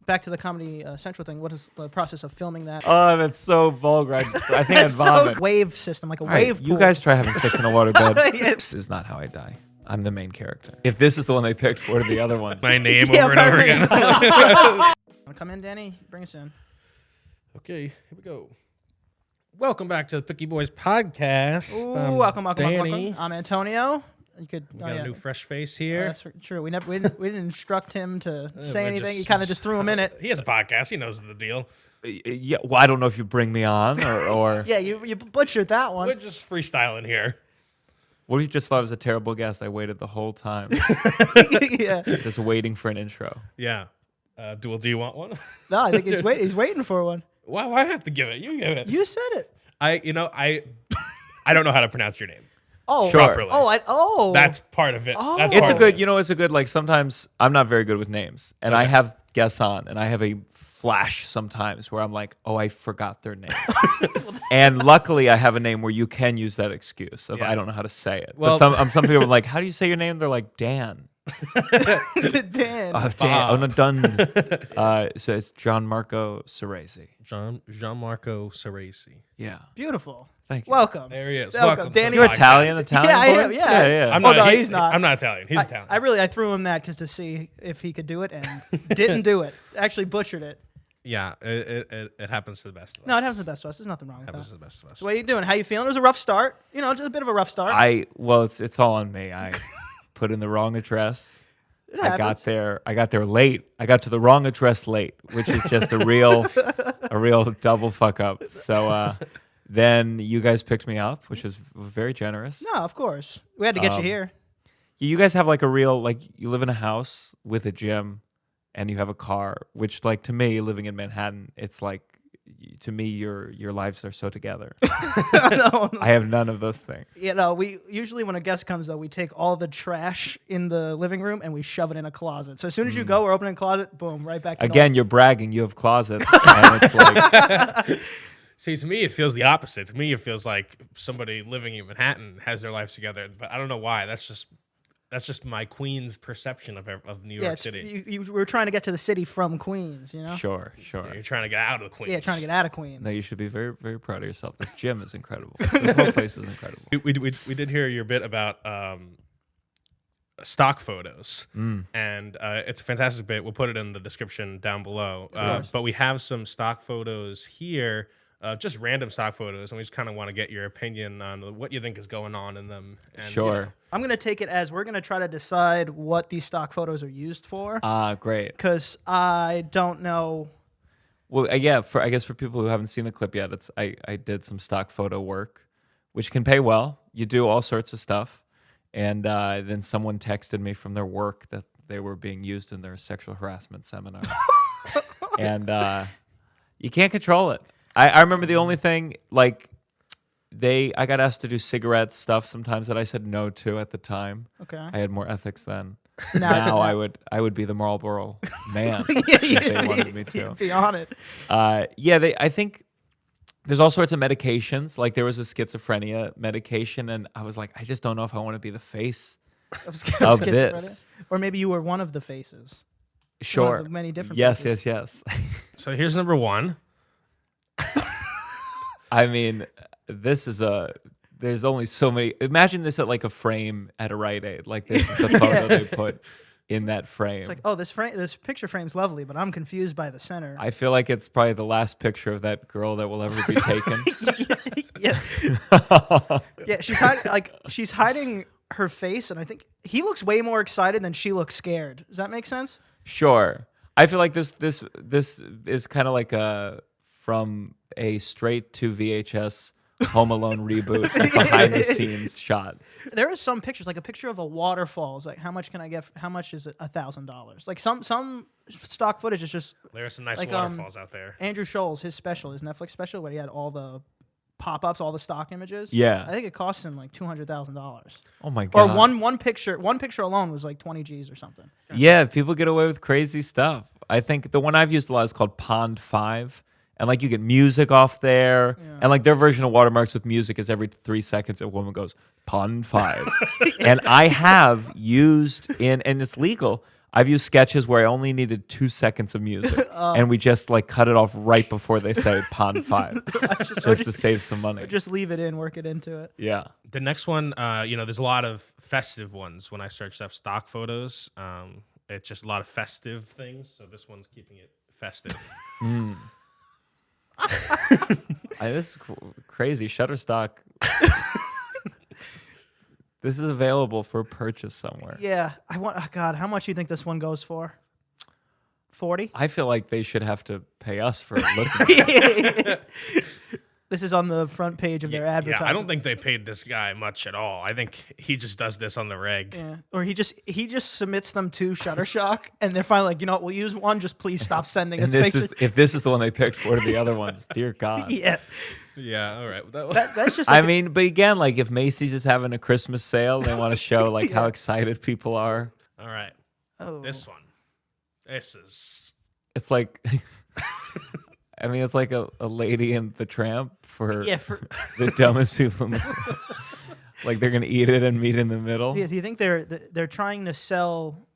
back to the Comedy Central thing. What is the process of filming that? Oh, that's so vulgar. I think I'd vomit. Wave system, like a Right, wave pool. you guys try having sex in a waterbed. Yeah. This is not how I die. I'm the main character. If this is the one they picked, what are the other ones? My name Yeah, over and over again. Wanna come in, Danny? Bring us in. Okay, here we go. Welcome back to the Picky Boys podcast. Ooh, welcome. Danny. I'm Antonio. You could. We got a new fresh face here. That's true. We didn't instruct him to say we anything. just- You kind of just threw him in it. He has a podcast. He knows the deal. Yeah, well, I don't know if you bring me on or Yeah, you butchered that one. We're just freestyling here. what if you just thought I was a terrible guest? I waited the whole time, Yeah. just waiting for an intro. Yeah. Do you want one? No, I think he's waiting for one. Why I have to give it? You give it. You said it. I don't know how to pronounce your name. Oh, Sure. Properly. That's part of it. Oh. That's It's part a of good, it. it's a good, like sometimes I'm not very good with names and I Okay. have guests on and I have a flash sometimes where I'm like, oh, I forgot their name. And luckily I have a name where you can use that excuse of Yeah. I don't know how to say it. Well- But some people are like, how do you say your name? They're like, Dan. Dan. Oh, Dan. Oh, no, done. So it's Gianmarco Soreisi. Gianmarco Soreisi. Yeah. Beautiful. Thank you. Welcome. There he is. Welcome, to the Danny. You're podcast. Italian Yeah, I am, boys? yeah. Yeah. I'm Oh, not. no, he's not. I'm not Italian. He's Italian. I threw him that just to see if he could do it and didn't do it. Actually butchered it. Yeah, it happens to the best of us. No, it happens to the best of us. There's nothing wrong with happens that. to the best of us. So what are you doing? How you feeling? It was a rough start. Just a bit of a rough start. It's all on me. I put in the wrong address. It I happens. got there late. I got to the wrong address late, which is just a real double fuck up. So then you guys picked me up, which is very generous. No, of course. We had to get you here. You guys have like a real, like you live in a house with a gym and you have a car, which like to me, living in Manhattan, it's like, to me, your lives are so together. No. I have none of those things. We usually when a guest comes though, we take all the trash in the living room and we shove it in a closet. So as soon as you go, we're opening a closet, boom, right back to Again, you're bragging. You have closets. And it's like, See, to me, it feels the opposite. To me, it feels like somebody living in Manhattan has their lives together, but I don't know why. That's just my Queens perception of New York City. You were trying to get to the city from Queens, sure. You're trying to get out of the Queens. Yeah, trying to get out of Queens. No, you should be very, very proud of yourself. This gym is incredible. This whole place is incredible. We did hear your bit about stock photos, and it's a fantastic bit. We'll put it in the description down below. But we have some stock photos here, just random stock photos, and we just kind of want to get your opinion on what you think is going on in them. And, Sure. I'm going to take it as we're going to try to decide what these stock photos are used for. Great. Because I don't know. Well, yeah. I guess for people who haven't seen the clip yet, I did some stock photo work, which can pay well. You do all sorts of stuff, and then someone texted me from their work that they were being used in their sexual harassment seminar, and you can't control it. I remember the only thing like. I got asked to do cigarette stuff sometimes that I said no to at the time. Okay. I had more ethics then. Now I would be the Marlboro man if they wanted me to. Be on it. I think there's all sorts of medications. Like there was a schizophrenia medication, and I was like, I just don't know if I want to be the face of Schizophrenia. this. Or maybe you were one of the faces. Sure. One of the many different Yes. faces. So here's number one. I mean, there's only so many. Imagine this at like a frame at a Rite Aid. Like this is the photo they put in that frame. It's like, oh, this picture frame's lovely, but I'm confused by the center. I feel like it's probably the last picture of that girl that will ever be taken. Yeah, she's hiding her face, and I think he looks way more excited than she looks scared. Does that make sense? Sure. I feel like this is kind of like from a straight to VHS Home Alone reboot behind the scenes shot. There is some pictures, like a picture of a waterfall. It's like, how much can I get? How much is it? $1,000. Like some stock footage is just There are some nice like, waterfalls out there. Andrew Scholl's his Netflix special, where he had all the pop-ups, all the stock images. Yeah. I think it cost him like $200,000. Oh my god. Or one picture alone was like 20 G's or something. Yeah, people get away with crazy stuff. I think the one I've used a lot is called Pond 5. And like you get music off there. Yeah. And like their version of watermarks with music is every 3 seconds a woman goes, Pond 5. And I have used and it's legal, I've used sketches where I only needed 2 seconds of music, and we just like cut it off right before they say pond 5, just to save some money. Just leave it in, work it into it. Yeah. The next one, there's a lot of festive ones when I searched up stock photos. It's just a lot of festive things. So this one's keeping it festive. This is crazy. Shutterstock. This is available for purchase somewhere. Yeah, I want. Oh God, how much do you think this one goes for? 40. I feel like they should have to pay us for looking. This is on the front page of their advertising. Yeah, I don't think they paid this guy much at all. I think he just does this on the reg. Yeah, or he just submits them to Shutterstock, and they're finally like, you know what, we'll use one. Just please stop sending us pictures. If this is the one they picked, what are the other ones? Dear God. Yeah. Yeah, all right. That's just. I Like mean, but again, like if Macy's is having a Christmas sale, they want to show like how excited people are. All right. Oh. This one. This is. It's like, I mean, it's like a Lady and the Tramp for the dumbest people. Like they're gonna eat it and meet in the middle. Yeah, do you think they're trying to sell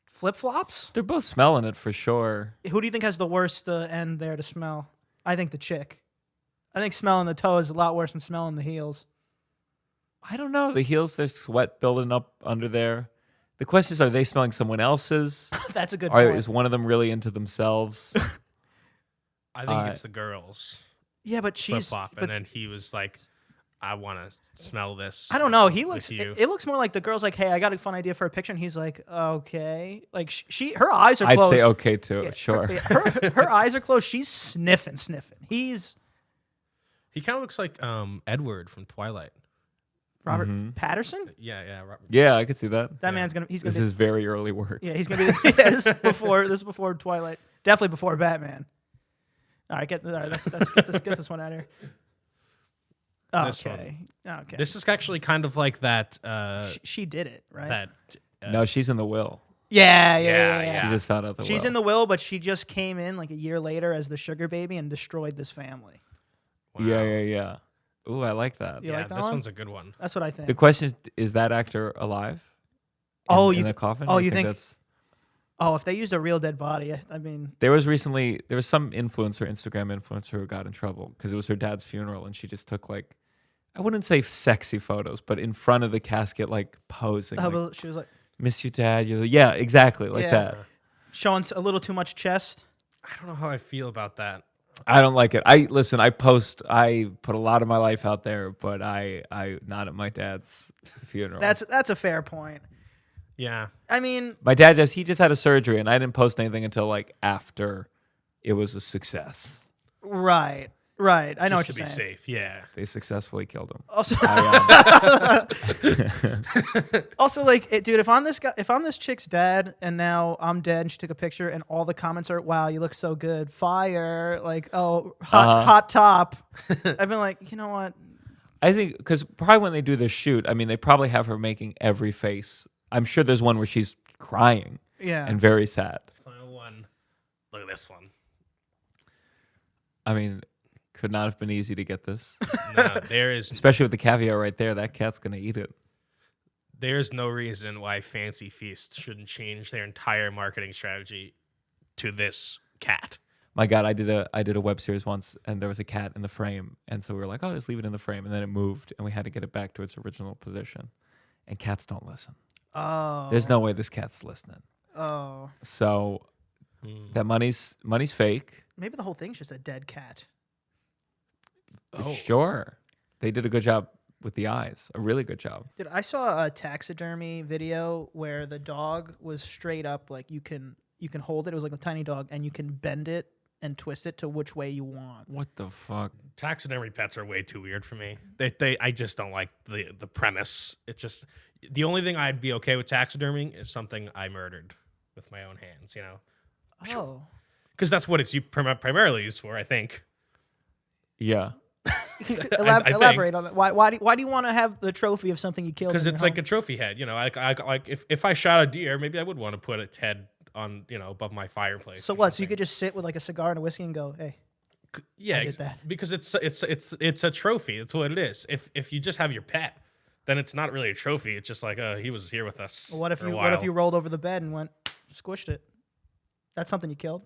flip flops? They're both smelling it for sure. Who do you think has the worst end there to smell? I think the chick. I think smelling the toe is a lot worse than smelling the heels. I don't know. The heels, there's sweat building up under there. The question is, are they smelling someone else's? That's a good point. Is one of them really into themselves? I think it's the girls. Yeah, but she's flip-flop, and then he was like, I want to smell this. I don't know. He looks. You. It looks more like the girl's like, hey, I got a fun idea for a picture, and he's like, okay. Like her eyes are closed. I'd say okay too. Yeah, sure. Her eyes are closed. She's sniffing. He kind of looks like Edward from Twilight. Robert Patterson? Yeah, Robert. Yeah, I could see that. That man's gonna. This is very early work. Yeah, he's gonna be. This is before Twilight. Definitely before Batman. All right, let's get this one out of here. Okay. Okay. This is actually kind of like that. She did it, right? That. No, she's in the will. Yeah. She just found out the will. She's in the will, but she just came in like a year later as the sugar baby and destroyed this family. Wow. Yeah. Ooh, I like that. You like that this one? one's a good one. That's what I think. The question is that actor alive? In the coffin? Oh, you think that's? Oh, if they used a real dead body, I mean. There was some Instagram influencer who got in trouble because it was her dad's funeral and she just took like, I wouldn't say sexy photos, but in front of the casket, like posing. Like, she was like, miss you, Dad. Yeah, exactly. Like that. Showing a little too much chest. I don't know how I feel about that. I don't like it. I put a lot of my life out there, but I not at my dad's funeral. That's a fair point. Yeah. I mean, my dad he just had a surgery and I didn't post anything until like after it was a success. Right. I know what you're saying. Just to be safe, yeah. They successfully killed him. Also, also like, dude, if I'm this chick's dad and now I'm dead and she took a picture and all the comments are, wow, you look so good, fire, like, oh, hot top. I've been like, you know what? I think because probably when they do this shoot, I mean, they probably have her making every face. I'm sure there's one where she's crying and very sad. Final one. Look at this one. I mean, could not have been easy to get this. No, there is. Especially with the caviar right there. That cat's going to eat it. There's no reason why Fancy Feast shouldn't change their entire marketing strategy to this cat. My God, I did a web series once and there was a cat in the frame. And so we were like, oh, just leave it in the frame. And then it moved and we had to get it back to its original position. And cats don't listen. Oh. There's no way this cat's listening. Oh. So that money's fake. Maybe the whole thing's just a dead cat. Sure. They did a good job with the eyes. A really good job. Dude, I saw a taxidermy video where the dog was straight up like you can hold it. It was like a tiny dog and you can bend it and twist it to which way you want. What the fuck? Taxidermy pets are way too weird for me. I just don't like the premise. It's just the only thing I'd be okay with taxiderming is something I murdered with my own hands, you know. Oh. Because that's what it's primarily used for, I think. Yeah. Elaborate on that. Why do you want to have the trophy of something you killed? Because it's like a trophy head, you know. Like if I shot a deer, maybe I would want to put its head on, you know, above my fireplace. So what? So you could just sit with like a cigar and a whiskey and go, hey. Yeah, I did that. Because it's a trophy. That's what it is. If you just have your pet, then it's not really a trophy. It's just like he was here with us. Well, what if you rolled over the bed and went? squished it. That's something you killed.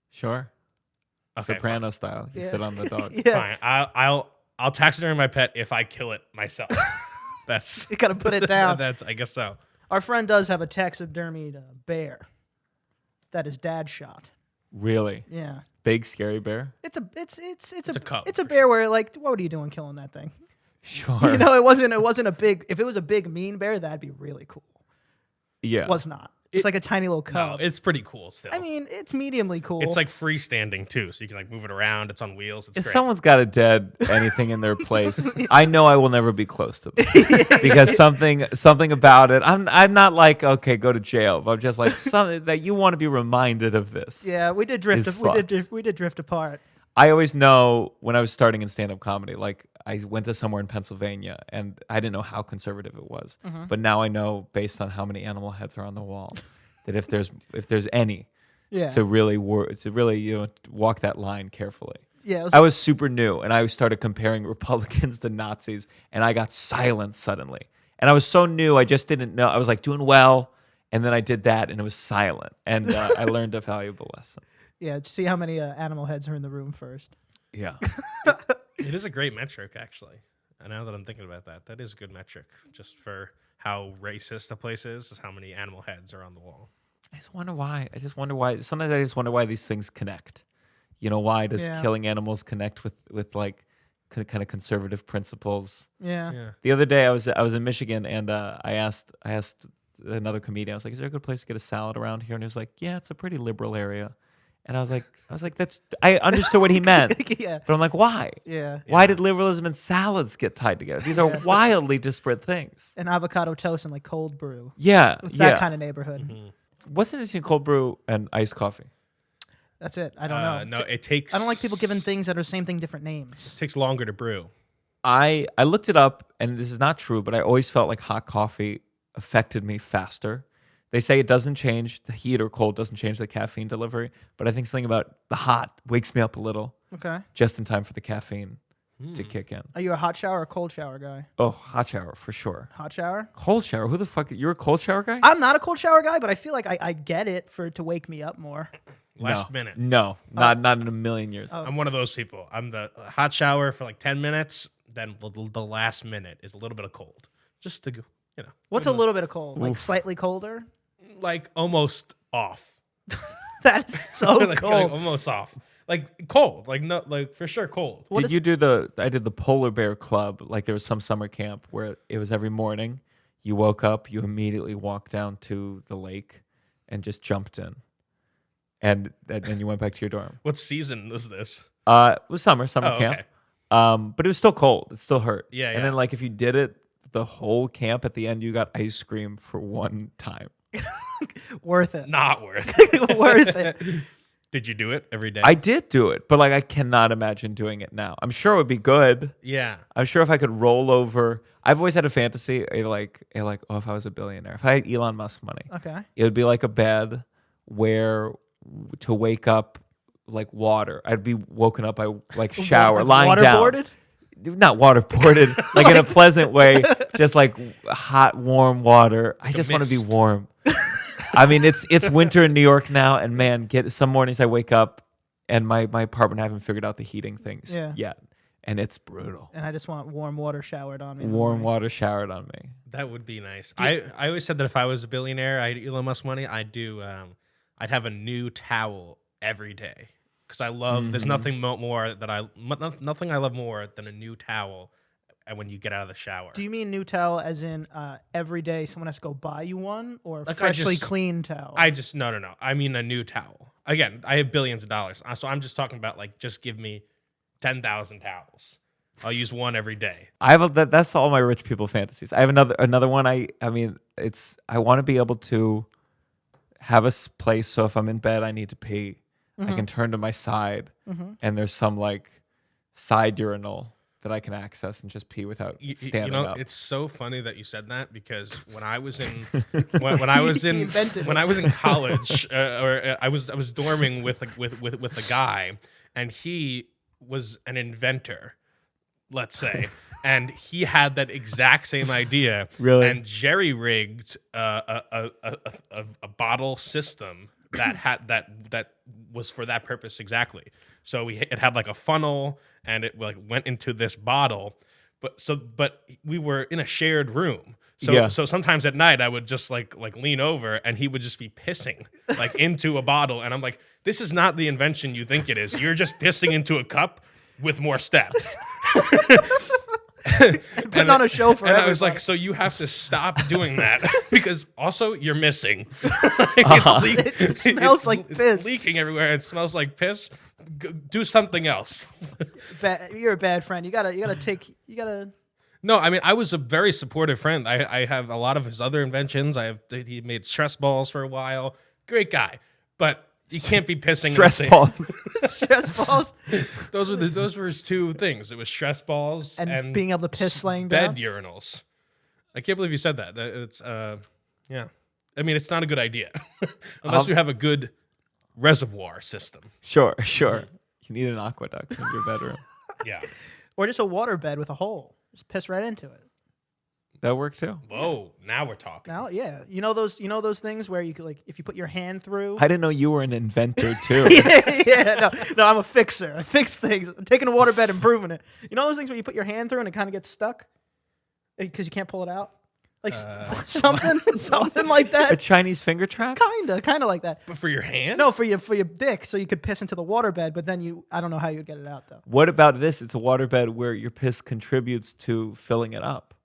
Sure. Okay, Soprano style. You sit on the dog. Yeah. Fine. I'll taxidermy my pet if I kill it myself. That's You gotta put it down. I guess so. Our friend does have a taxidermied bear that his dad shot. Really? Yeah. Big scary bear? It's a cub, It's a bear where like, what are you doing killing that thing? Sure. You know, it wasn't a big. If it was a big mean bear, that'd be really cool. Yeah. It was not. It's like a tiny little No, cub. it's pretty cool still. I mean, it's mediumly cool. it's like freestanding too, so you can like move it around. It's on wheels. It's If great. someone's got a dead anything in their place, I know I will never be close to them because something about it. I'm not like, okay, go to jail. But I'm just like something that you want to be reminded of this. yeah, we did drift. is We did drift apart. I always know when I was starting in stand-up comedy, like I went to somewhere in Pennsylvania and I didn't know how conservative it was, but now I know based on how many animal heads are on the wall that if there's any, Yeah. to really walk that line carefully. Yeah. I was super new and I started comparing Republicans to Nazis and I got silence suddenly. And I was so new, I just didn't know. I was like doing well, and then I did that and it was silent, and I learned a valuable lesson. Yeah. See how many animal heads are in the room first. Yeah. It is a great metric, actually. And now that I'm thinking about that, that is a good metric just for how racist a place is how many animal heads are on the wall. I just wonder why. Sometimes I just wonder why these things connect. You know, why does killing animals connect with like kind of conservative principles? Yeah. The other day I was in Michigan and I asked another comedian, I was like, is there a good place to get a salad around here? And he was like, yeah, it's a pretty liberal area. And I was like, I understood what he meant. Yeah. But I'm like, why? Yeah. Why did liberalism and salads get tied together? These are wildly disparate things. And avocado toast and like cold brew. Yeah. It's that kind of neighborhood. What's the difference between cold brew and iced coffee? That's it. I don't know. No, it takes. I don't like people giving things that are the same thing, different names. It takes longer to brew. I looked it up, and this is not true, but I always felt like hot coffee affected me faster. They say it doesn't change the heat or cold, doesn't change the caffeine delivery, but I think something about the hot wakes me up a little Okay. just in time for the caffeine to kick in. Are you a hot shower or cold shower guy? Oh, hot shower for sure. Hot shower? Cold shower? Who the fuck? You're a cold shower guy? I'm not a cold shower guy, but I feel like I get it to wake me up more. Last minute. No, not in a million years. Oh. I'm one of those people. I'm the hot shower for like 10 minutes, then the last minute is a little bit of cold. Just to go, What's a little bit of cold? Like slightly colder? like almost off. That's so like cold. almost off. Like cold. Like no, like for sure cold. I did the polar bear club. Like there was some summer camp where it was every morning. You woke up, you immediately walked down to the lake and just jumped in. And then you went back to your dorm. What season was this? It was summer Oh, camp. okay. But it was still cold. It still hurt. Yeah, And then like if you did it the whole camp at the end, you got ice cream for one time. Worth it. Not worth it. Worth it. Did you do it every day? I did do it, but like I cannot imagine doing it now. I'm sure it would be good. Yeah. I'm sure if I could roll over. I've always had a fantasy, like, oh, if I was a billionaire, if I had Elon Musk money, Okay. it would be like a bed where to wake up like water. I'd be woken up by like shower, lying down. Waterboarded? Not waterboarded, like in a pleasant way, just like hot, warm water. I just want to be mist. warm. I mean, it's winter in New York now, and man, some mornings I wake up and my apartment, I haven't figured out the heating things yet, and it's brutal. And I just want warm water showered on me. Warm water showered on me. That would be nice. I always said that if I was a billionaire, I had Elon Musk money, I'd have a new towel every day. Because I love, there's nothing more that nothing I love more than a new towel when you get out of the shower. Do you mean new towel as in every day someone has to go buy you one, or Like, freshly clean towel? No. I mean a new towel. Again, I have billions of dollars. So I'm just talking about like, just give me 10,000 towels. I'll use one every day. That's all my rich people fantasies. I have another one. I want to be able to have a place so if I'm in bed I need to pee, I can turn to my side and there's some like side urinal that I can access and just pee without standing up. It's so funny that you said that because when I was in when I was in college, I was dorming with a guy, and he was an inventor, let's say, and he had that exact same idea. Really? And jerry rigged a bottle system that was for that purpose exactly. So it had like a funnel, and it like went into this bottle. But we were in a shared room. So sometimes at night I would just like lean over, and he would just be pissing like into a bottle, and I'm like, this is not the invention you think it is. You're just pissing into a cup with more steps. Putting on a show for everybody. I was like, so you have to stop doing that because also you're missing. It smells like piss. It's leaking everywhere. It smells like piss. Do something else. You're a bad friend. You gotta. No, I mean, I was a very supportive friend. I have a lot of his other inventions. He made stress balls for a while. Great guy, but you can't be pissing. Stress balls. Stress balls. Those were his two things. It was stress balls and being able to piss laying bed down. urinals. I can't believe you said that. It's yeah. I mean, it's not a good idea unless you have a good reservoir system. Sure. You need an aqueduct in your bedroom. Yeah. Or just a water bed with a hole. Just piss right into it. That worked too. Whoa, now we're talking. Now, yeah, you know those things where you could like if you put your hand through. I didn't know you were an inventor too. No, I'm a fixer. I fix things. I'm taking a water bed, improving it. You know those things where you put your hand through and it kind of gets stuck because you can't pull it out, like something like A that. Chinese finger trap? Kind of like that. But for your hand? No, for your dick, so you could piss into the water bed, but then I don't know how you'd get it out though. What about this? It's a waterbed where your piss contributes to filling it up.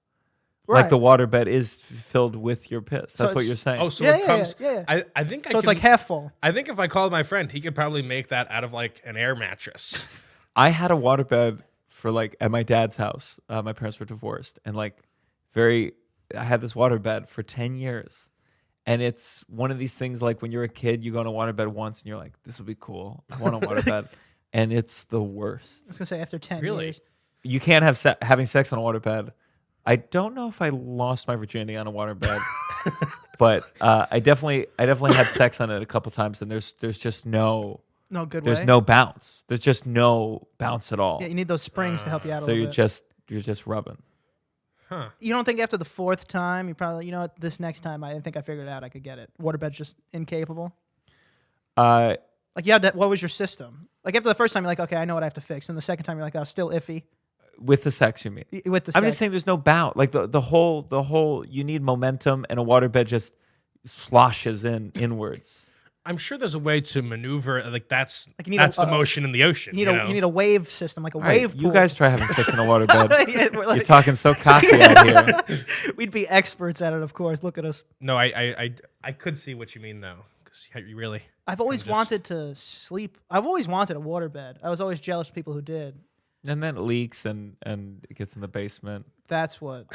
Right. Like the waterbed is filled with your piss. That's what you're saying. Oh, so Yeah, it comes. yeah. I think So it's like half full. I think if I called my friend, he could probably make that out of like an air mattress. I had a waterbed for like at my dad's house. My parents were divorced, and like I had this waterbed for 10 years. And it's one of these things like when you're a kid, you go on a waterbed once and you're like, this would be cool. I want a waterbed. And it's the worst. I was gonna say after 10 Really? years. You can't have having sex on a waterbed. I don't know if I lost my virginity on a waterbed, but I definitely had sex on it a couple times, and there's just no good there's way. no bounce. There's just no bounce at all. Yeah, you need those springs to help you out a So little bit. you're just rubbing. Huh. You don't think after the fourth time, you probably, what, this next time, I think I figured it out. I could get it. Waterbed's just incapable. Uh, Like, yeah, what was your system? Like, after the first time, you're like, okay, I know what I have to fix. And the second time, you're like, oh, still iffy. with the sex, you mean? With the I'm sex. just saying, there's no bounce. Like the whole. You need momentum, and a waterbed just sloshes inwards. I'm sure there's a way to maneuver. Like that's you need the motion in the ocean. You need a wave system, like a All right, wave pool. you guys try having sex in a waterbed. Yeah, we're like- You're talking so cocky out here. We'd be experts at it, of course. Look at us. No, I could see what you mean though, because you really. I've always wanted to sleep. I've always wanted a waterbed. I was always jealous of people who did. And then it leaks and it gets in the basement. That's what.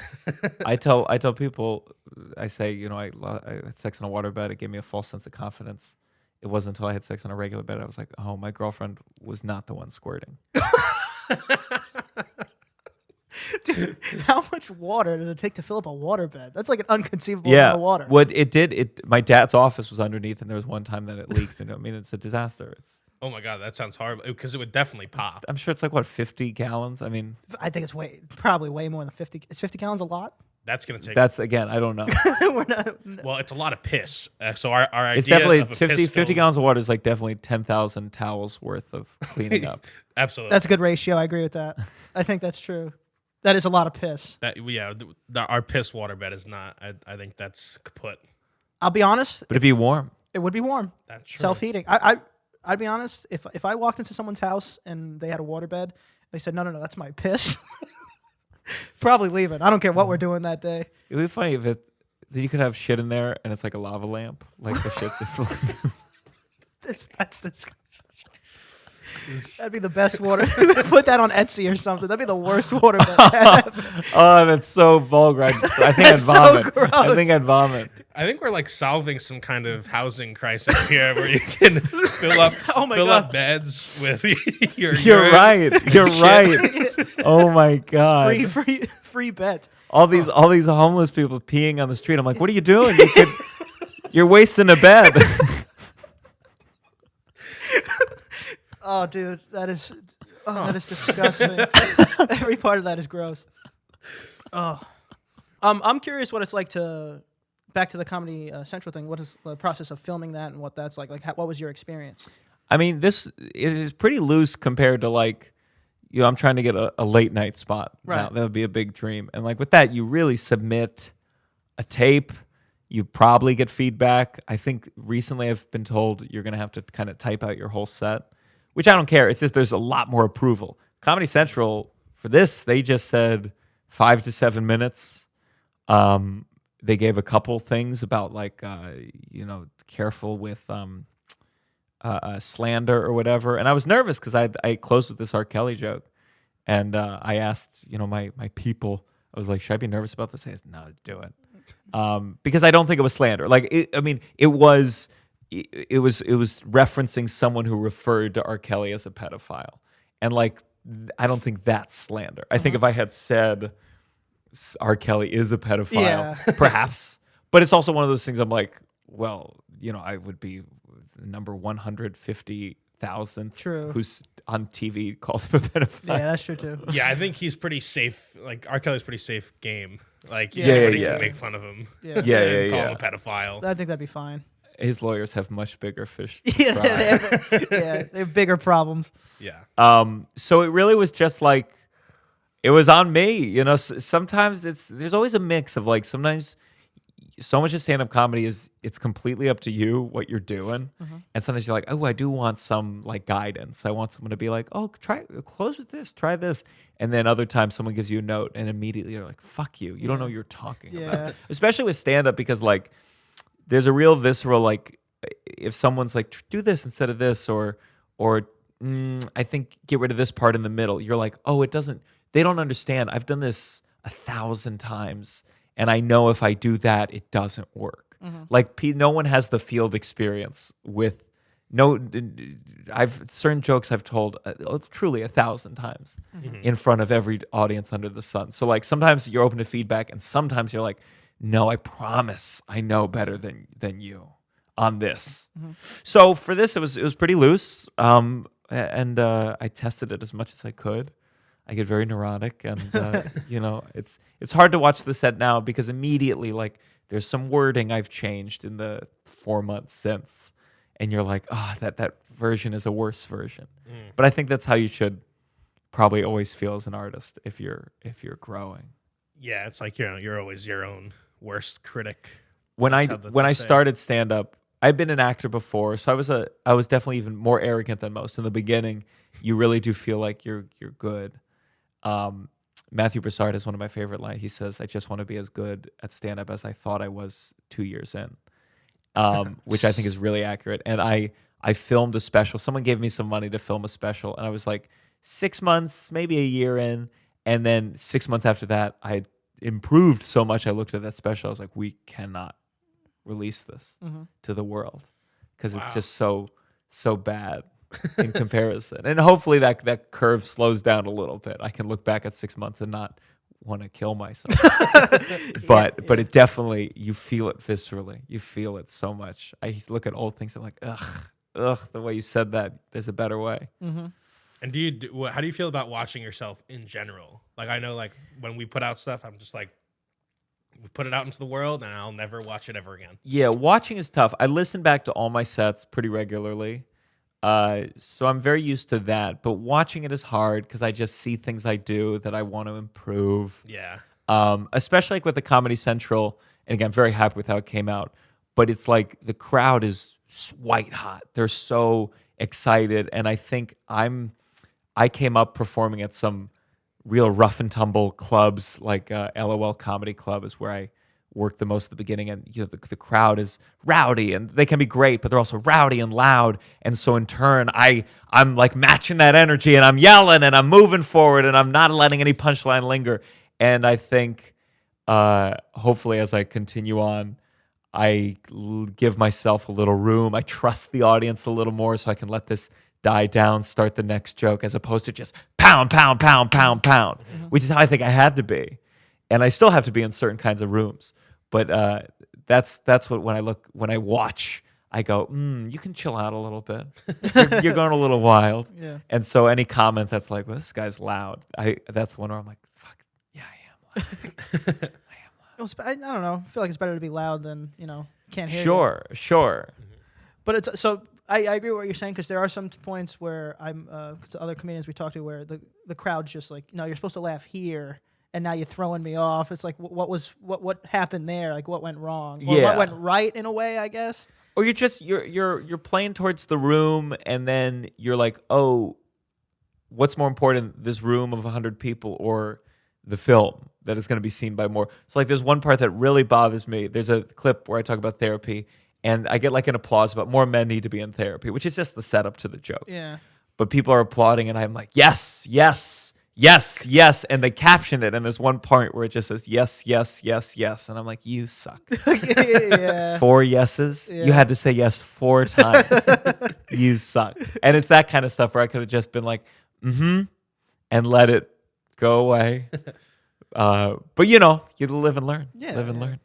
I tell people, I say, I had sex in a waterbed. It gave me a false sense of confidence. It wasn't until I had sex on a regular bed I was like, oh, my girlfriend was not the one squirting. Dude, how much water does it take to fill up a waterbed? That's like an unconceivable amount of water. What it did, my dad's office was underneath, and there was one time that it leaked. And I mean, it's a disaster. Oh my god, that sounds horrible. Because it would definitely pop. I'm sure it's like 50 gallons. I mean, I think it's probably way more than 50. Is 50 gallons a lot? That's gonna take. that's again, I don't know. We're not. Well, it's a lot of piss. So our idea It's definitely of a 50 piss-filled- gallons of water is like definitely 10,000 towels worth of cleaning up. Absolutely. That's a good ratio. I agree with that. I think that's true. That is a lot of piss. Our piss waterbed is not. I think that's kaput. I'll be honest. But it'd be warm. It would be warm. That's true. Self-heating. I'd be honest. If I walked into someone's house and they had a waterbed, they said, no, that's my piss. Probably leave it. I don't care what we're doing that day. It would be funny if you could have shit in there and it's like a lava lamp. Like the shit's just like... That's disgusting. That'd be the best water. Put that on Etsy or something. That'd be the worst waterbed ever. Oh, that's so vulgar. I think I'd That's so vomit. gross. I think I'd vomit. I think we're like solving some kind of housing crisis here, where you can fill up God. beds with your. You're urine. right. You're right. Oh my god. Free bet. All these homeless people peeing on the street. I'm like, what are you doing? You're wasting a bed. Oh, dude, that is disgusting. Every part of that is gross. Oh, I'm curious what it's like to back to the Comedy Central thing. What is the process of filming that and what that's like? Like, what was your experience? I mean, this is pretty loose compared to like, I'm trying to get a late night spot. Right. Now, that would be a big dream. And like with that, you really submit a tape. You probably get feedback. I think recently I've been told you're going to have to kind of type out your whole set, which I don't care. It's just there's a lot more approval. Comedy Central, for this, they just said 5 to 7 minutes. They gave a couple things about like, careful with slander or whatever. And I was nervous because I closed with this R. Kelly joke. And I asked, my people, I was like, should I be nervous about this? They said, no, do it. Because I don't think it was slander. Like, it was referencing someone who referred to R. Kelly as a pedophile. And like, I don't think that's slander. I think if I had said R. Kelly is a pedophile, perhaps. But it's also one of those things I'm like, well, I would be number 150,000th who's on TV called him a pedophile. Yeah, that's true too. Yeah, I think he's pretty safe. Like R. Kelly's pretty safe game. Like anybody can make fun of him. Yeah, Call him a pedophile. I think that'd be fine. His lawyers have much bigger fish to Yeah, fry. they have bigger problems. Yeah. So it really was just like, it was on me. Sometimes there's always a mix of like, sometimes so much of stand-up comedy is it's completely up to you what you're doing. And sometimes you're like, oh, I do want some like guidance. I want someone to be like, oh, close with this, try this. And then other times someone gives you a note and immediately you're like, fuck you. You don't know what you're talking about. Especially with stand-up, because like there's a real visceral, like if someone's like, do this instead of this, or I think get rid of this part in the middle. You're like, oh, they don't understand. I've done this 1,000 times. And I know if I do that, it doesn't work. Like no one has the field experience with certain jokes I've told truly 1,000 times in front of every audience under the sun. So like sometimes you're open to feedback, and sometimes you're like, no, I promise I know better than you on this. So for this, it was pretty loose, and I tested it as much as I could. I get very neurotic, and it's hard to watch the set now because immediately like there's some wording I've changed in the 4 months since, and you're like, oh, that version is a worse version. But I think that's how you should probably always feel as an artist if you're growing. Yeah, it's like you're always your own worst critic. When I started stand up, I'd been an actor before, so I was definitely even more arrogant than most. In the beginning, you really do feel like you're good. Matthew Broussard has one of my favorite lines. He says, I just want to be as good at stand-up as I thought I was 2 years in, which I think is really accurate. And I filmed a special. Someone gave me some money to film a special, and I was like 6 months, maybe a year in. And then 6 months after that, I had improved so much. I looked at that special. I was like, we cannot release this to the world because it's just so bad in comparison. And hopefully that curve slows down a little bit. I can look back at 6 months and not want to kill myself. But it definitely, you feel it viscerally. You feel it so much. I look at old things, I'm like, ugh, the way you said that, there's a better way. And how do you feel about watching yourself in general? Like, I know like when we put out stuff, I'm just like, we put it out into the world and I'll never watch it ever again. Yeah, watching is tough. I listen back to all my sets pretty regularly. So I'm very used to that, but watching it is hard because I just see things I do that I want to improve. Yeah. Especially like with the Comedy Central, and again, I'm very happy with how it came out, but it's like the crowd is white hot. They're so excited, and I think I came up performing at some real rough and tumble clubs, like LOL Comedy Club is where I work the most at the beginning, and the crowd is rowdy, and they can be great, but they're also rowdy and loud. And so in turn, I'm like matching that energy, and I'm yelling, and I'm moving forward, and I'm not letting any punchline linger. And I think hopefully as I continue on, I give myself a little room. I trust the audience a little more so I can let this die down, start the next joke, as opposed to just pound, pound, pound, pound, pound, which is how I think I had to be. And I still have to be in certain kinds of rooms. But that's what when I watch, I go, you can chill out a little bit. You're going a little wild. Yeah. And so any comment that's like, well, this guy's loud, that's the one where I'm like, fuck, yeah, I am I don't know. I feel like it's better to be loud than can't hear. Sure. But it's so I agree with what you're saying because there are some points where cause other comedians we talk to where the crowd's just like, no, you're supposed to laugh here, and now you're throwing me off. It's like what happened there? Like what went wrong? Or what went right in a way, I guess. Or you're playing towards the room, and then you're like, oh, what's more important, this room of 100 people or the film that is going to be seen by more? So like there's one part that really bothers me. There's a clip where I talk about therapy, and I get like an applause about more men need to be in therapy, which is just the setup to the joke. Yeah. But people are applauding, and I'm like, yes. And they caption it, and there's one part where it just says, yes. And I'm like, you suck. Yeah. 4 yeses? Yeah. You had to say yes 4 times. You suck. And it's that kind of stuff where I could have just been like, and let it go away. But you live and learn. Yeah, Live and learn.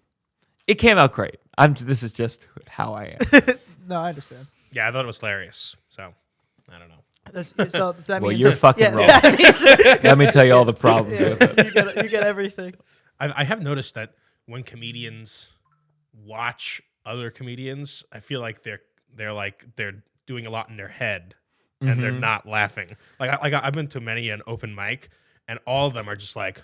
It came out great. This is just how I am. No, I understand. Yeah, I thought it was hilarious. So, I don't know. So that Well, means you're fucking wrong. that means- Let me tell you all the problems with it. you get everything. I have noticed that when comedians watch other comedians, I feel like they're doing a lot in their head and they're not laughing. Like I've been to many an open mic, and all of them are just like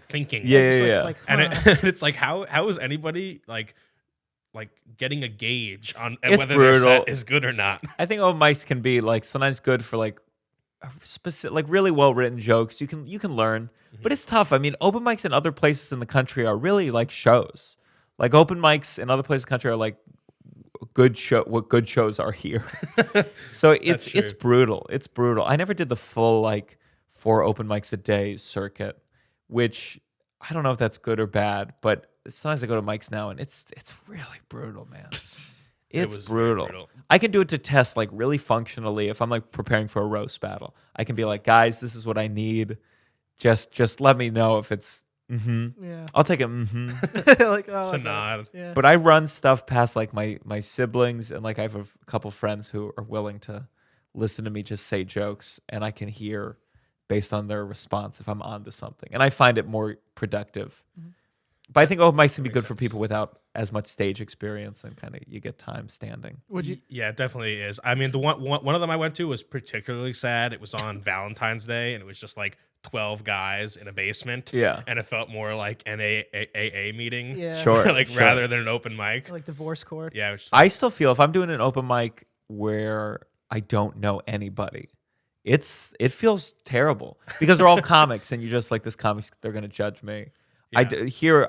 thinking. Yeah. Like, And huh. it's like how is anybody like getting a gauge on It's whether brutal. their set is good or not? I think open mics can be like sometimes good for like specific, like really well written jokes. You can learn, but it's tough. I mean, open mics in other places in the country are really like shows. Like open mics in other places in the country are like what good shows are here. So it's brutal. It's brutal. I never did the full like 4 open mics a day circuit, which I don't know if that's good or bad, but sometimes I go to mics now and it's really brutal, man. It's brutal. I can do it to test like really functionally if I'm like preparing for a roast battle. I can be like, guys, this is what I need. Just let me know if it's Yeah. I'll take it. Like, oh, It's a okay. nod. Yeah. But I run stuff past like my siblings, and like I have a couple friends who are willing to listen to me just say jokes, and I can hear based on their response if I'm onto something, and I find it more productive. But I think open mics can be good for people without as much stage experience, and kind of you get time standing. Would you? Yeah, it definitely is. I mean, the one of them I went to was particularly sad. It was on Valentine's Day, and it was just like 12 guys in a basement. Yeah. And it felt more like an AA meeting. Yeah. Sure. Rather than an open mic. Like divorce court. Yeah. It was just I still feel if I'm doing an open mic where I don't know anybody, it feels terrible because they're all comics, and you just like this comics, they're gonna judge me. Yeah.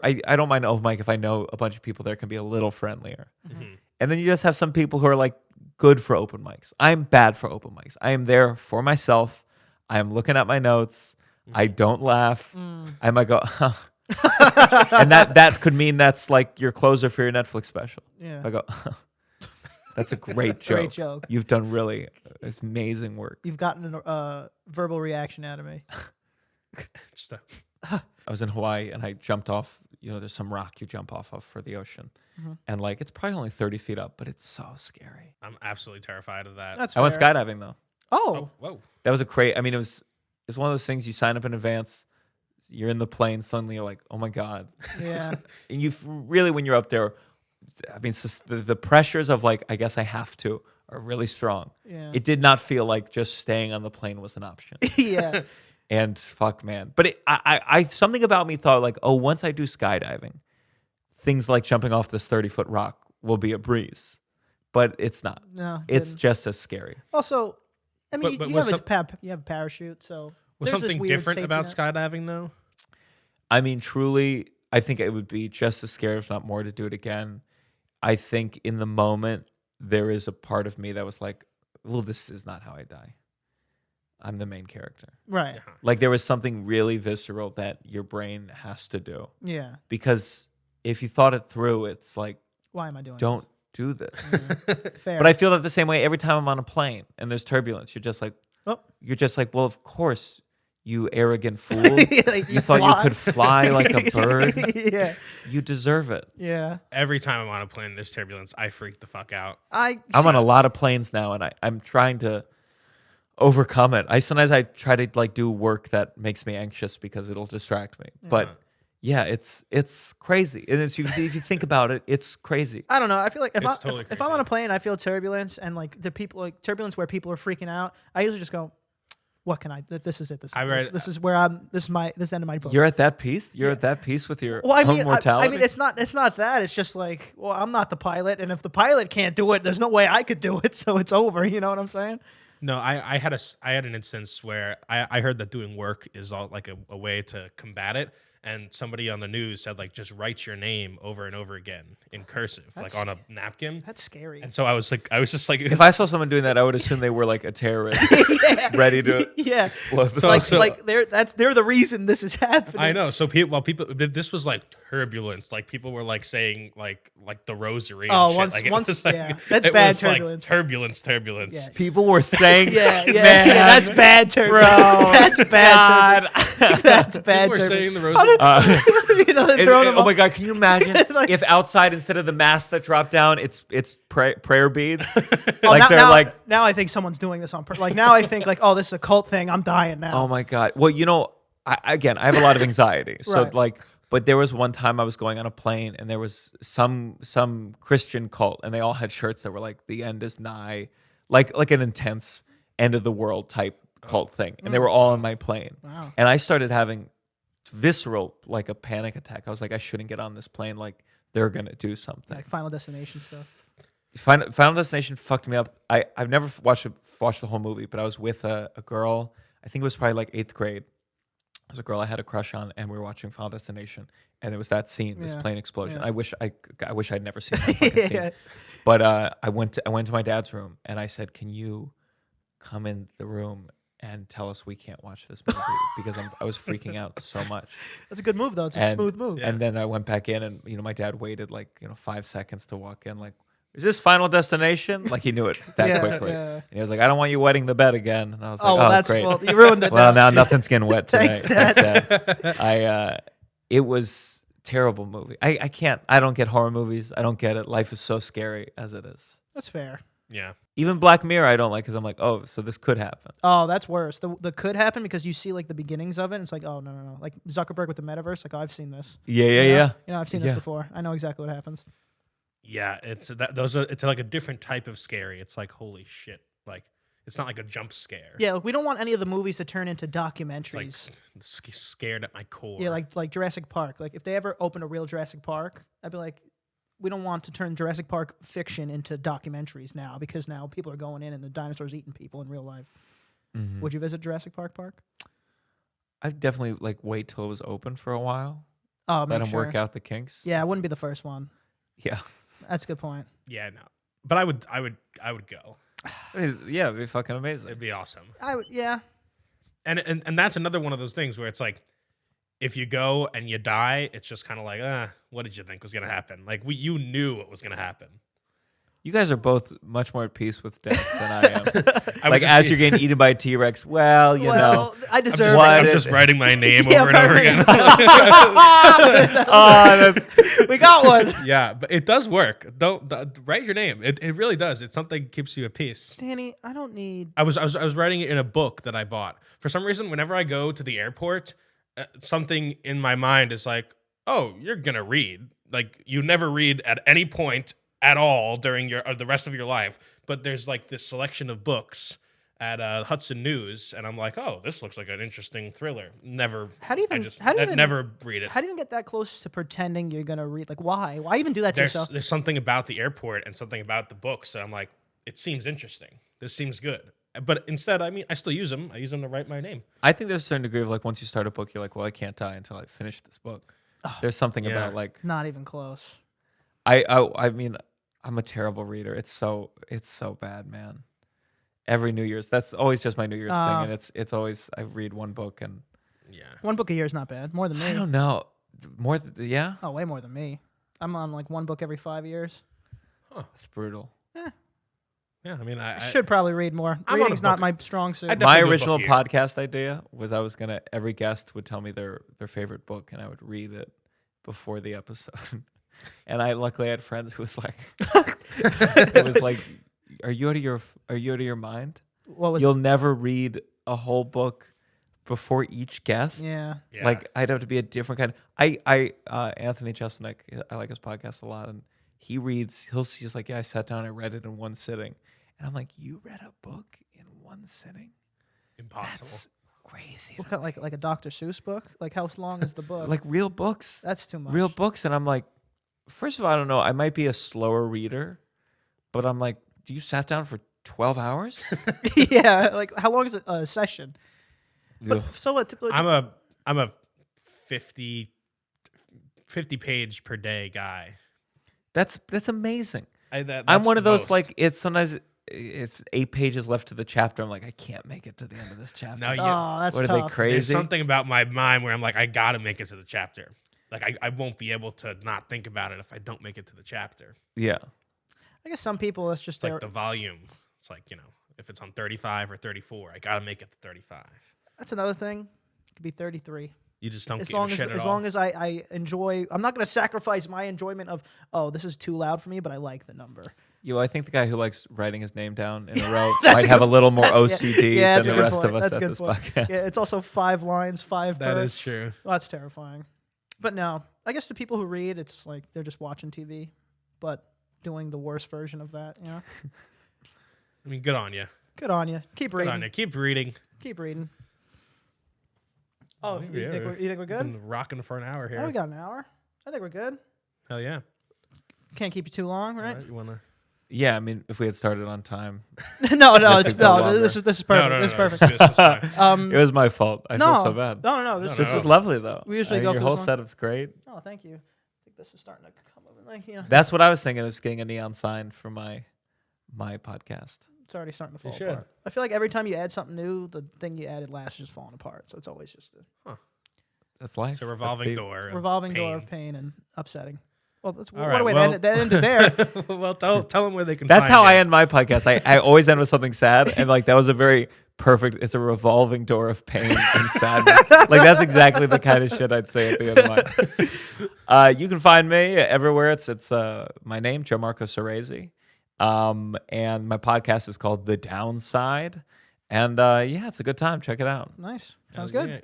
I don't mind open mic if I know a bunch of people there can be a little friendlier. And then you just have some people who are like good for open mics. I'm bad for open mics. I am there for myself. I am looking at my notes. I don't laugh. I might go, huh. And that could mean that's like your closer for your Netflix special. Yeah. I go, huh. That's a great joke. Great joke. You've done really amazing work. You've gotten a verbal reaction out of me. just I was in Hawaii and I jumped off, there's some rock you jump off of for the ocean. And like, it's probably only 30 feet up, but it's so scary. I'm absolutely terrified of that. That's I went fair. skydiving though. Oh. Whoa. That was I mean, it's one of those things you sign up in advance. You're in the plane, suddenly you're like, oh my God. Yeah. And you really, when you're up there, I mean, it's just the pressures of like, I guess I have to, are really strong. Yeah. It did not feel like just staying on the plane was an option. Yeah. And fuck, man. But I something about me thought like, oh, once I do skydiving, things like jumping off this 30-foot rock will be a breeze. But it's not. No. It's didn't. just as scary. Also, I mean, But you was have you have a parachute, so Was there's this something weird different safety about net. skydiving though? I mean, truly, I think it would be just as scary, if not more, to do it again. I think in the moment, there is a part of me that was like, well, this is not how I die. I'm the main character. Right. Like there was something really visceral that your brain has to do. Yeah. Because if you thought it through, it's like, Why am I doing don't do this. this? Fair. But I feel that the same way every time I'm on a plane and there's turbulence. You're just like, Oh. well, of course, you arrogant fool. Like, You thought fly. you could fly like a bird. Yeah. You deserve it. Yeah. Every time I'm on a plane, there's turbulence. I freak the fuck out. I'm on a lot of planes now, and I'm trying to overcome it. Sometimes I try to like do work that makes me anxious because it'll distract me. But yeah, it's crazy. And if you think about it, it's crazy. I don't know. I feel like if totally if I'm on a plane, I feel turbulence and like the people like turbulence where people are freaking out. I usually just go, what can I? This is it. This is where I'm. This is the end of my book. You're at that peace. You're at that peace with your Well, own mortality. I mean, it's not that. It's just like, well, I'm not the pilot, and if the pilot can't do it, there's no way I could do it. So it's over. You know what I'm saying? No, I had an instance where I heard that doing work is all like a way to combat it. And somebody on the news said, like, just write your name over and over again in cursive, like on a napkin. That's scary. And so I was just like, if I saw someone doing that, I would assume they were like a terrorist, ready to. Yeah. So they're the reason this is happening. I know. So people, this was like turbulence. Like people were like saying like the rosary. Oh, and shit. That's bad turbulence. Like turbulence. Yeah. People were saying, that's bad turbulence. Bro, That's bad turbulence. That's bad People were saying turbulence. the rosary. They're throwing them oh up. my God, can you imagine Like- if outside instead of the masks that drop down, it's prayer beads? Oh, like they're like, now I think someone's doing this on purpose. Like now I think like, oh, this is a cult thing. I'm dying now. oh my God. Well, I have a lot of anxiety. So Right. like, but there was one time I was going on a plane and there was some Christian cult and they all had shirts that were like, the end is nigh, like an intense end of the world type cult thing. And they were all on my plane. Wow. And I started having visceral, like a panic attack. I was like, I shouldn't get on this plane. Like they're going to do something. Like Final Destination stuff. Final Destination fucked me up. I've never watched the whole movie, but I was with a girl. I think it was probably like 8th grade. There was a girl I had a crush on, and we were watching Final Destination, and there was that scene, this plane explosion. Yeah. I wish I'd never seen that fucking scene. But I went to my dad's room, and I said, "Can you come in the room and tell us we can't watch this movie?" Because I was freaking out so much. That's a good move though. It's a smooth move. And then I went back in, and my dad waited like 5 seconds to walk in, like, "Is this Final Destination?" Like he knew it that quickly. Yeah. And he was like, "I don't want you wetting the bed again." And I was like, Oh, well, that's great. well, you ruined it. Well, now nothing's getting wet tonight. Thanks, Dad. It was terrible movie. I don't get horror movies. I don't get it. Life is so scary as it is. That's fair. Yeah. Even Black Mirror, I don't like because I'm like, oh, so this could happen. Oh, that's worse. The could happen because you see like the beginnings of it. And it's like, oh no. Like Zuckerberg with the metaverse. Like, oh, I've seen this. Yeah. I've seen this before. I know exactly what happens. Yeah, it's like a different type of scary. It's like, holy shit. Like it's not like a jump scare. Yeah, like, we don't want any of the movies to turn into It's documentaries. like scared at my core. Yeah, like Jurassic Park. Like if they ever open a real Jurassic Park, I'd be like, we don't want to turn Jurassic Park fiction into documentaries now because now people are going in and the dinosaurs eating people in real life. Mm-hmm. Would you visit Jurassic Park? I'd definitely like wait till it was open for a while. Oh, Let them work out the kinks. Yeah, it wouldn't be the first one. Yeah. That's a good point. Yeah, no. But I would go. I mean, yeah, it'd be fucking amazing. It'd be awesome. Yeah. And that's another one of those things where it's like, if you go and you die, it's just kind of like, what did you think was gonna happen? Like you knew what was gonna happen. You guys are both much more at peace with death than I am. Like as you're getting eaten by a T-Rex, well, you know. I deserve I'm it. just writing my name Yeah, over and over again. We got one. Yeah, but it does work. Don't write your name. It really does. It's something that keeps you at peace. Danny, I don't need. I was writing it in a book that I bought. For some reason, whenever I go to the airport, something in my mind is like, "Oh, you're gonna read." Like you never read at any point at all during the rest of your life. But there's like this selection of books at Hudson News, and I'm like, "Oh, this looks like an interesting thriller." Never. Never read it. How do you even get that close to pretending you're gonna read? Like, why? Why even do that to yourself? There's something about the airport and something about the books that I'm like, it seems interesting. This seems good. But instead, I still use them. I use them to write my name. I think there's a certain degree of like once you start a book, you're like, well, I can't die until I finish this book. There's something about like Not even close. I mean, I'm a terrible reader. It's so bad, man. Every New Year's, that's always just my New Year's thing, and it's always I read one book and One book a year is not bad. More than me. I don't know more. Yeah, Oh, way more than me. I'm on like one book every 5 years. that's brutal. Yeah, I should probably read more. I'm on a Reading's not book. my strong suit. I'd My definitely do a original book a year. podcast idea was I was gonna every guest would tell me their favorite book and I would read it before the episode. And I luckily had friends who was like, it was like, are you out of your mind? What was? you'll never read a whole book before each guest. Yeah. Like I'd have to be a different kind. I Anthony Jeselnik, I like his podcast a lot, and he reads. He's like, yeah, I sat down, I read it in one sitting, and I'm like, you read a book in one sitting? Impossible. That's crazy. What kind, like a Dr. Seuss book? Like how long is the book? Like real books. That's too much. Real books, and I'm like, first of all, I don't know. I might be a slower reader, but I'm like, do you sat down for 12 hours? Yeah. Like how long is a session? Ugh. So what? I'm a 50 page per day guy. That's amazing. That's I'm one of the those most. like it's 8 pages left to the chapter. I'm like, I can't make it to the end of this chapter. No, Oh, that's what are tough. they There's crazy? something about my mind where I'm like, I gotta make it to the chapter. Like I won't be able to not think about it if I don't make it to the chapter. Yeah. I guess some people it's just It's like the volumes. It's like, if it's on 35 or 34, I gotta make it to 35. That's another thing. It could be 33. You just don't As give long a as shit at as all. long as I enjoy, I'm not going to sacrifice my enjoyment of this is too loud for me, but I like the number. I think the guy who likes writing his name down in a row That's might a have a good- little more that's- OCD yeah, that's than a the good rest point. of us That's a at good this point. podcast. Yeah, it's also 5 lines, 5 That per. is true. Well, that's terrifying. But no, I guess the people who read, it's like they're just watching TV, but doing the worst version of that. I mean, good on you. Good on you. Keep Good reading. on you. Keep reading. Keep reading. Oh, Yeah, you think we're good? Been rocking for an hour here. Oh, we got an hour. I think we're good. Hell yeah. Can't keep you too long, All right? right, you wanna? Yeah, I mean, if we had started on time, no, That it's could go no. longer. This is perfect. No, This is no, perfect. This is fine. it was my fault. I no, feel so bad. No. No, This no. was lovely, though. We usually I go think your for whole this one. setup's great. Oh, thank you. I think this is starting to come over. Like, yeah, That's what I was thinking, of getting a neon sign for my podcast. it's already starting to fall You should. apart. I feel like every time you add something new, the thing you added last is just falling apart. So it's always just a That's life. It's a That's revolving deep. door. revolving door of pain and upsetting. Well, that's All what right, a way well- to end it. That ended there. Well, tell them where they can. That's find how you. I end my podcast. I always end with something sad, and like that was a very perfect. It's a revolving door of pain and sadness. Like that's exactly the kind of shit I'd say at the end of mine. You can find me everywhere. It's my name, Gianmarco Soreisi, and my podcast is called The Downside. And yeah, it's a good time. Check it out. Nice. Sounds Hell good. yeah.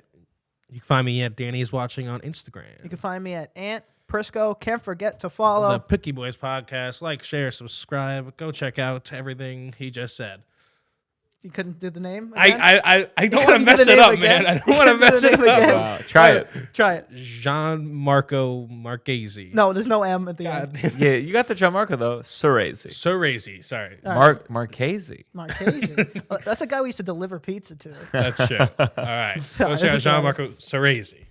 You can find me at Danny's Watching on Instagram. You can find me at Ant Prisco. Can't forget to The follow. Picky Boys podcast. Like, share, subscribe. Go check out everything he just said. You couldn't do the name again? I don't want to couldn't do mess the it name up, again? man. I don't You want to couldn't do mess the it name up. again? Wow, try it. Try it. Gianmarco Marchese. No, there's no M at the God. end. Yeah, you got the Gianmarco though. Soreisi. Soreisi. Sorry. Marchese. Marchese. That's a guy we used to deliver pizza to. That's true. All right. Go check out Gianmarco Soreisi.